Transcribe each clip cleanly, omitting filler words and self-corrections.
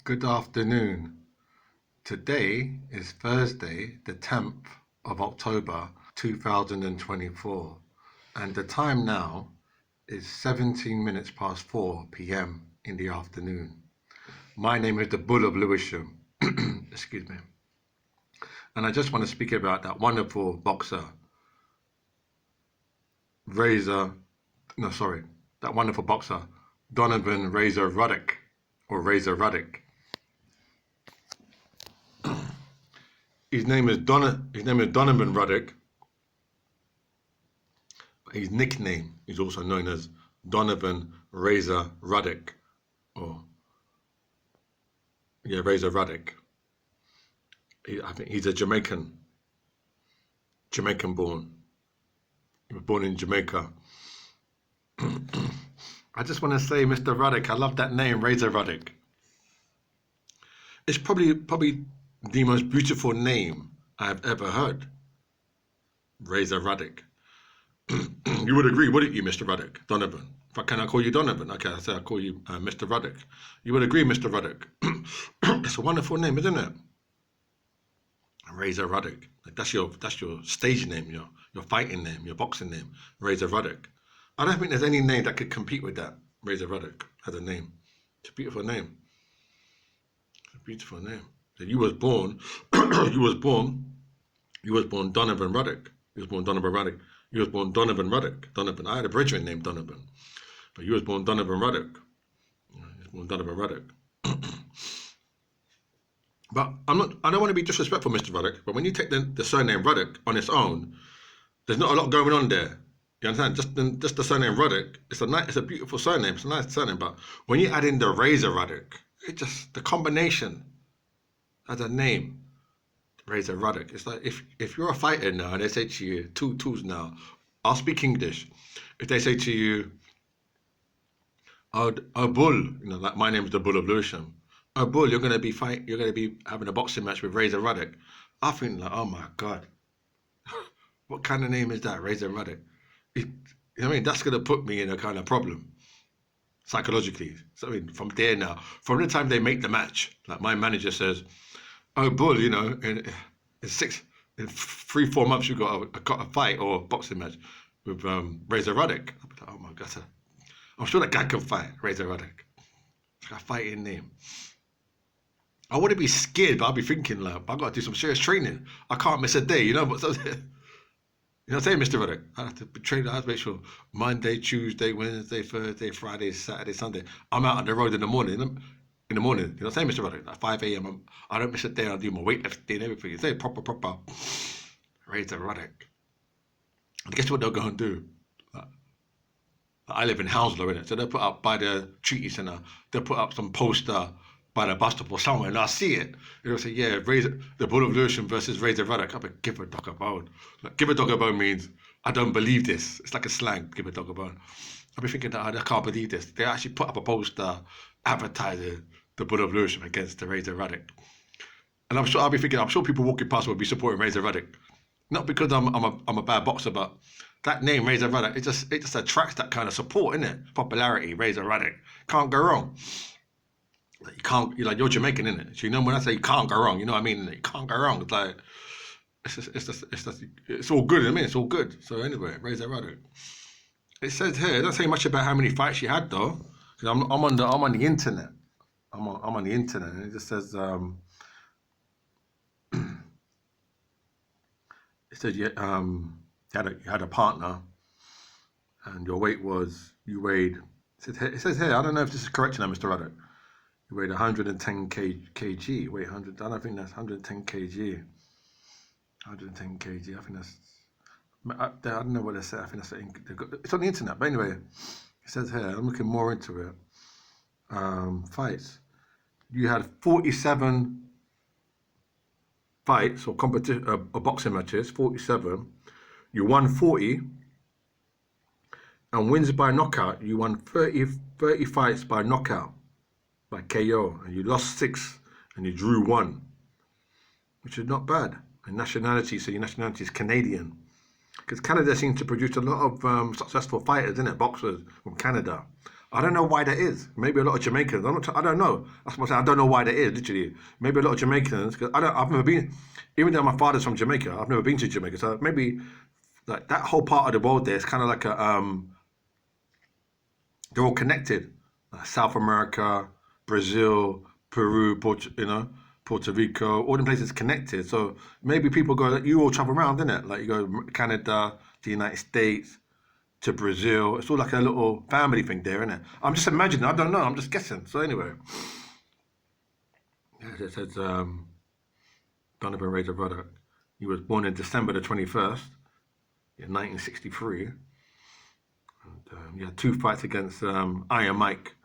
Good afternoon. Today is Thursday, the 10th of October 2024, and the time now is 17 minutes past 4 p.m. in the afternoon. My name is the Bull of Lewisham, excuse me, and I just want to speak about that wonderful boxer, that wonderful boxer, Donovan Razor Ruddock, or Razor Ruddock. His name is Donovan Ruddock, but his nickname is also known as Donovan Razor Ruddock, Razor Ruddock. I think he's a Jamaican born. He was born in Jamaica. I just want to say, Mr. Ruddock, I love that name, Razor Ruddock. It's probably the most beautiful name I've ever heard. Razor Ruddock. You would agree, wouldn't you, Mr. Ruddock? Donovan. Can I call you Donovan? Okay, I say I call you Mr. Ruddock. You would agree, Mr. Ruddock. It's a wonderful name, isn't it? Razor Ruddock. That's your stage name, your fighting name, your boxing name, Razor Ruddock. I don't think there's any name that could compete with that. Razor Ruddock as a name. It's a beautiful name. It's a beautiful name. So you was born Donovan Ruddock. You was born Donovan Ruddock. You was born Donovan Ruddock. Donovan. I had a brethren named Donovan, but you was born Donovan Ruddock. You was born Donovan Ruddock. But I don't want to be disrespectful, Mr. Ruddock. But when you take the surname Ruddock on its own, there's not a lot going on there. You understand? Just the surname Ruddock. It's a beautiful surname. It's a nice surname. But when you add in the Razor Ruddock, the combination as a name, Razor Ruddock. It's like if you're a fighter now and they say to you, two tools now, I'll speak English. If they say to you, oh Bull, like my name is the Bull of Lewisham. Oh Bull, you're gonna be having a boxing match with Razor Ruddock. I think like, oh my God, what kind of name is that, Razor Ruddock? That's gonna put me in a kind of problem psychologically. So from there now, from the time they make the match, like my manager says, oh Bull, in 3-4 months you've got a fight or a boxing match with Razor Ruddock. I'll be like, oh my God, I'm sure that guy can fight, Razor Ruddock. It's like a fighting name. I wouldn't be scared, but I'll be thinking like, I've got to do some serious training. I can't miss a day, You know what I'm saying, Mr. Ruddock? I have to train. I have to make sure Monday, Tuesday, Wednesday, Thursday, Friday, Saturday, Sunday, I'm out on the road in the morning. You know what I'm saying, Mr. Ruddock? At 5 a.m. I don't miss a day. I do my weightlifting and everything. You say proper Razor Ruddock. And guess what they'll go and do? I live in Hounslow, innit? So they'll put up by the treaty centre. They'll put up some poster by the bus stop or somewhere, and I'll see it. They'll say, yeah, the Bull of Lewisham versus Razor Ruddock. I'll be, give a dog a bone. Like, give a dog a bone means I don't believe this. It's like a slang. Give a dog a bone. I'll be thinking that I can't believe this. They actually put up a poster advertising the Bull of Lewisham against the Razor Ruddock. And I'm sure people walking past will be supporting Razor Ruddock. Not because I'm a bad boxer, but that name, Razor Ruddock, it just attracts that kind of support, innit? Popularity, Razor Ruddock. Can't go wrong. You're Jamaican, innit? So when I say you can't go wrong, you know what I mean? You can't go wrong. It's like, it's all good, it's all good. So anyway, Razor Ruddock. It says here, it doesn't say much about how many fights she had though. Because I'm on the internet. I'm on the internet, and it just says it said you had a partner, and your weight was it says here. I don't know if this is correct now, Mr. Ruddock. You weighed 110 kg. Wait, 100. I don't think that's 110 kg. 110 kg. I think that's. I don't know what they say. I think that's it's on the internet. But anyway, it says here. I'm looking more into it. Fights. You had 47 fights or boxing matches. 47. You won 40. And wins by knockout. You won 30 fights by knockout, by KO, and you lost 6 and you drew 1, which is not bad. And nationality. So your nationality is Canadian. Because Canada seems to produce a lot of successful fighters, innit? Boxers from Canada. I don't know why that is. Maybe a lot of Jamaicans. I don't know. That's what I'm saying. I don't know why that is. Literally, maybe a lot of Jamaicans. Cause I've never been. Even though my father's from Jamaica, I've never been to Jamaica. So maybe like that whole part of the world there is kind of like a. They're all connected. South America, Brazil, Peru, Puerto Rico, all the places connected. So maybe people go. You all travel around, innit? Like you go Canada, the United States, to Brazil. It's all like a little family thing there, isn't it? I'm just imagining. I don't know. I'm just guessing. So anyway, yeah, it says Donovan Razor Ruddock. He was born in December the 21st in 1963. And he had 2 fights against Iron Mike.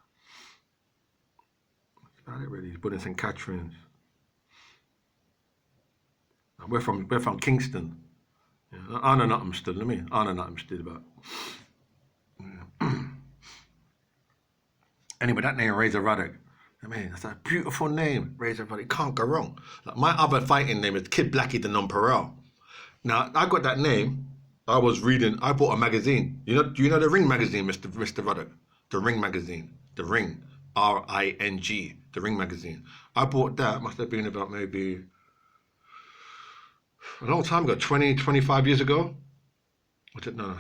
That's about it, really. He's born in St. Catharines. We're from Kingston. Yeah, I know nothing still. I know nothing still about. Anyway, that name Razor Ruddock. I mean, that's a beautiful name, Razor Ruddock. Can't go wrong. Like my other fighting name is Kid Blackie the Nonpareil. Now I got that name. I bought a magazine. Do you know the Ring magazine, Mr. Ruddock? The Ring magazine. The Ring. RING. The Ring magazine. I bought that. Must have been about maybe a long time ago, 20, 25 years ago.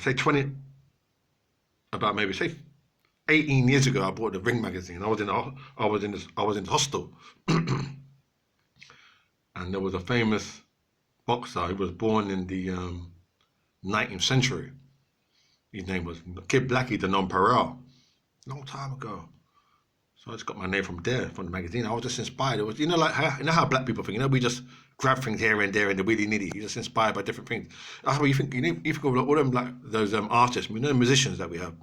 Say 20, about maybe say 18 years ago. I bought the Ring magazine. I was in the hostel, and there was a famous boxer who was born in the 19th century. His name was Kid Blackie the Nonpareil. Long time ago. So I just got my name from there, from the magazine. I was just inspired. It was, like how black people think. We just grab things here and there and the willy nitty. You're just inspired by different things. That's what you think. You think of all them those artists, musicians that we have,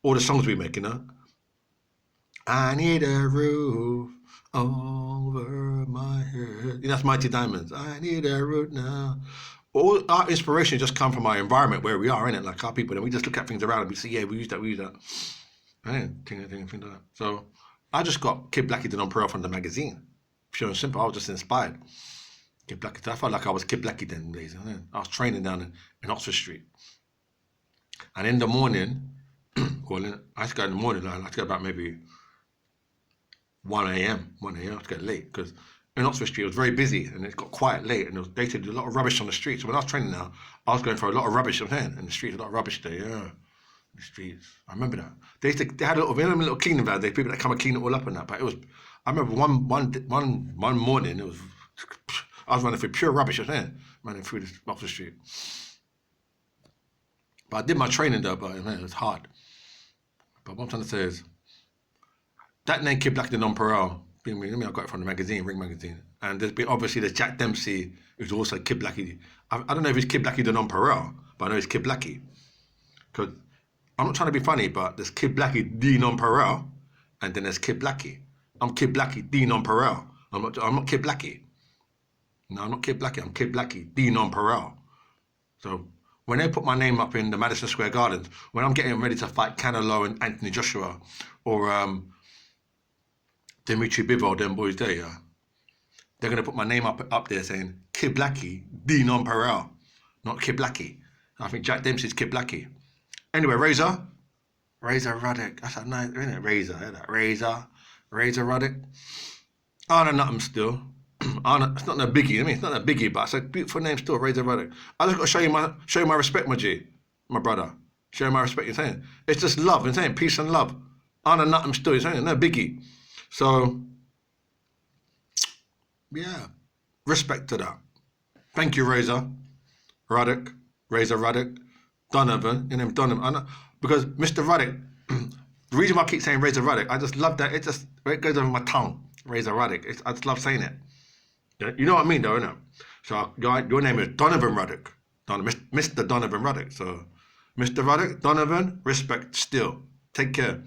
all the songs we make. I need a roof over my head. That's Mighty Diamonds. I need a roof now. All our inspiration just come from our environment where we are, innit? Like our people, and we just look at things around and we say, yeah, we use that. I didn't think anything like that. So I just got Kid Blackie the Nonpareil from the magazine. Pure and simple. I was just inspired. Kid Blackie. I felt like I was Kid Blackie then, days. I was training down in Oxford Street. And in the morning, I used to go in the morning. I used to go about maybe 1 a.m. 1 a.m. I used to get late because in Oxford Street it was very busy and it got quiet late and they did a lot of rubbish on the streets. So when I was training now, I was going for a lot of rubbish. In the streets, a lot of rubbish there. Yeah. The streets. I remember that. They had a little cleaning van. They people that come and clean it all up and that. But it was. I remember one morning. It was. I was running through pure rubbish. Running through this Oxford Street. But I did my training though. But man, it was hard. But what I'm trying to say is that name Kid Blackie the Nonpareil. I got it from the magazine, Ring magazine. And there's Jack Dempsey, who's also Kid Blackie. I don't know if he's Kid Blackie the Nonpareil, but I know he's Kid Blackie. Because I'm not trying to be funny, but there's Kid Blackie the Nonpareil, and then there's Kid Blackie. I'm Kid Blackie the Nonpareil. I'm not Kid Blackie. No, I'm not Kid Blackie. I'm Kid Blackie the Nonpareil. So when they put my name up in the Madison Square Gardens, when I'm getting ready to fight Canelo and Anthony Joshua, or Dimitri Bivol, them boys there, yeah, they're gonna put my name up there saying Kid Blackie the Nonpareil, not Kid Blackie. I think Jack Dempsey's Kid Blackie. Anyway, Razor Ruddock. That's a nice, isn't it? Razor Ruddock. I don't know nothing still. It's not a biggie. It's not a biggie, but it's a beautiful name still, Razor Ruddock. I just got to show you my respect, my G, my brother. Show you my respect. You're saying it's just love. You're saying peace and love. I don't know nothing still. You're saying no biggie. So yeah, respect to that. Thank you, Razor Ruddock. Donovan, your name's Donovan. I know, because Mr. Ruddock, the reason why I keep saying Razor Ruddock, I just love that. It goes over my tongue. Razor Ruddock. I just love saying it. You know what I mean, though, innit? So your name is Donovan Ruddock. Mr. Donovan Ruddock. So, Mr. Ruddock, Donovan, respect still. Take care.